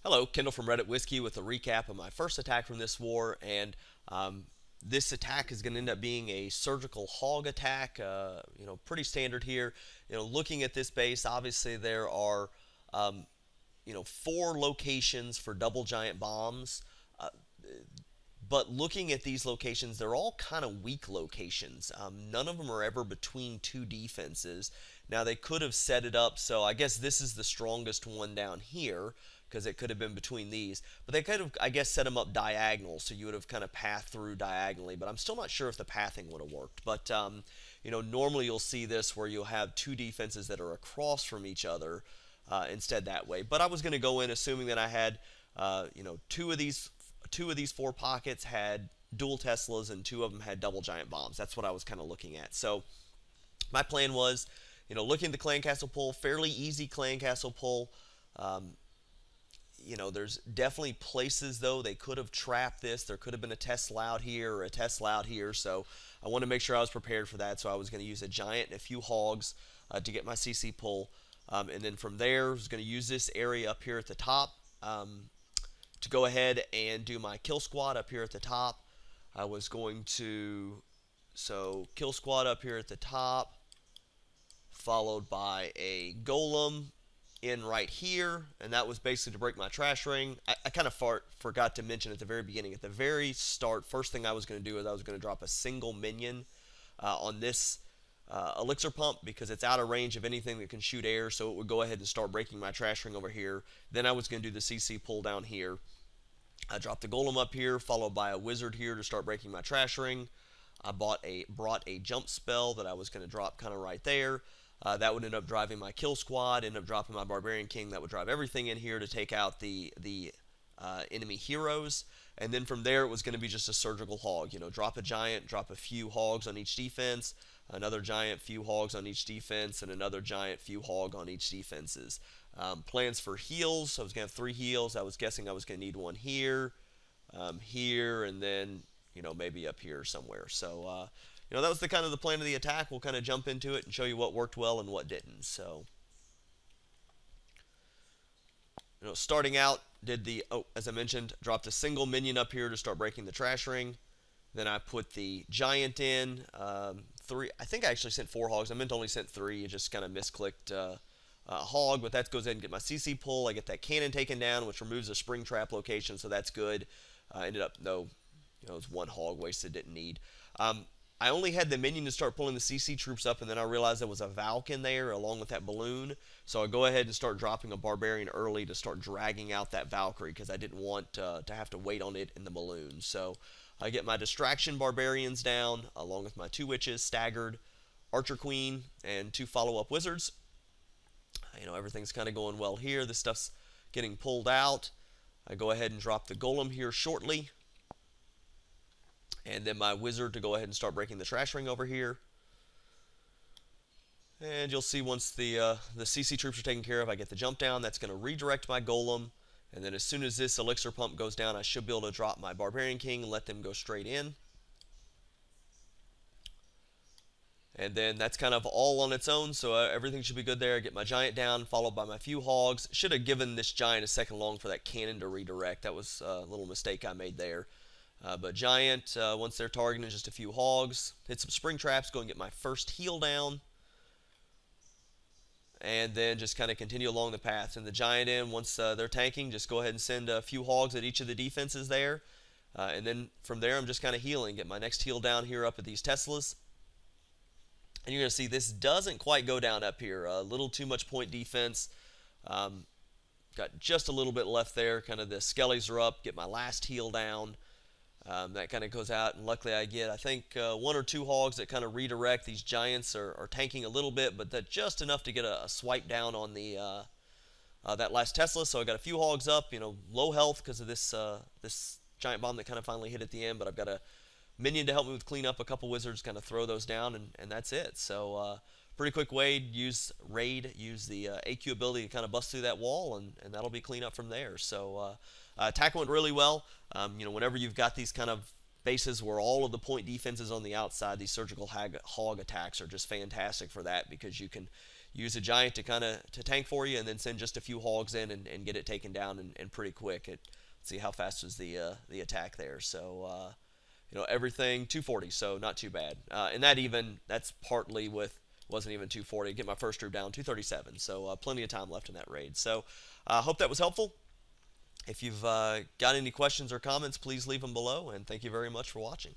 Hello, Kendall from Reddit Whiskey with a recap of my first attack from this war, and this attack is going to end up being a surgical hog attack. Pretty standard here. Looking at this base, obviously there are, four locations for double giant bombs. Uh, but looking at these locations, they're all kind of weak locations. None of them are ever between two defenses. Now, they could have set it up, so I guess this is the strongest one down here because it could have been between these. But they could have, I guess, set them up diagonal, so you would have kind of pathed through diagonally. But I'm still not sure if the pathing would have worked. But, normally you'll see this where you'll have two defenses that are across from each other instead that way. But I was going to go in assuming that I had, two of these four pockets had dual Teslas and two of them had double giant bombs. That's what I was kind of looking at. So my plan was, looking at the clan castle pull, fairly easy clan castle pull. There's definitely places though they could have trapped this. There could have been a Tesla out here or a Tesla out here. So I want to make sure I was prepared for that. So I was going to use a giant and a few hogs to get my CC pull. And then from there, I was going to use this area up here at the top. To go ahead and do my kill squad up here at the top. I was going to, kill squad up here at the top, followed by a golem in right here, and that was basically to break my trash ring. I kind of forgot to mention at the very beginning, at the very start, first thing I was going to do is I was going to drop a single minion on this elixir pump because it's out of range of anything that can shoot air, so it would go ahead and start breaking my trash ring over here. Then I was going to do the CC pull down here. I dropped the golem up here, followed by a wizard here to start breaking my trash ring. I brought a jump spell that I was going to drop kind of right there. That would end up driving my kill squad, end up dropping my barbarian king. That would drive everything in here to take out the enemy heroes. And then from there, it was going to be just a surgical hog. Drop a giant, drop a few hogs on each defense, another giant, few hogs on each defense, and another giant, few hog on each defenses. Plans for heals. I was going to have 3 heals. I was guessing I was going to need one here, here, and then, maybe up here somewhere. So, that was the kind of the plan of the attack. We'll kind of jump into it and show you what worked well and what didn't. So, starting out, as I mentioned, dropped a single minion up here to start breaking the trash ring. Then I put the giant in. 3. I think I actually sent 4 hogs. I meant to only sent 3. It just kind of misclicked hog, but that goes in and get my CC pull. I get that cannon taken down, which removes a spring trap location, so that's good. Ended up, no, it was 1 hog wasted, didn't need. I only had the minion to start pulling the CC troops up, and then I realized there was a Valk in there along with that balloon. So I go ahead and start dropping a barbarian early to start dragging out that Valkyrie because I didn't want to have to wait on it in the balloon. So I get my distraction barbarians down along with my 2 witches staggered, archer queen, and 2 follow-up wizards. Everything's kind of going well here. This stuff's getting pulled out. I go ahead and drop the golem here shortly. And then my wizard to go ahead and start breaking the trash ring over here. And you'll see once the CC troops are taken care of, I get the jump down. That's going to redirect my golem. And then as soon as this elixir pump goes down, I should be able to drop my barbarian king and let them go straight in. And then that's kind of all on its own, so everything should be good there. I get my giant down, followed by my few hogs. Should have given this giant a second long for that cannon to redirect. That was a little mistake I made there. But giant, once they're targeting, just a few hogs. Hit some spring traps, go and get my first heal down. And then just kind of continue along the path. And the giant in, once they're tanking, just go ahead and send a few hogs at each of the defenses there. And then from there, I'm just kind of healing. Get my next heal down here up at these Teslas. And you're going to see this doesn't quite go down up here. A little too much point defense. Got just a little bit left there. Kind of the skellies are up. Get my last heal down. That kind of goes out. And luckily I get, I think, 1 or 2 hogs that kind of redirect. These giants are tanking a little bit, but that's just enough to get a swipe down on the that last Tesla. So I got a few hogs up. Low health because of this giant bomb that kind of finally hit at the end. But I've got a minion to help me with clean up, a couple wizards kind of throw those down, and that's it. So pretty quick way, use the AQ ability to kind of bust through that wall, and that'll be clean up from there. So attack went really well. Whenever you've got these kind of bases where all of the point defenses on the outside, these surgical hog attacks are just fantastic for that because you can use a giant to kind of to tank for you, and then send just a few hogs in and get it taken down and pretty quick. Let's see how fast was the attack there. So everything 240, so not too bad. And that's partly with wasn't even 240. Get my first troop down 237. So plenty of time left in that raid. So hope that was helpful. If you've got any questions or comments, please leave them below. And thank you very much for watching.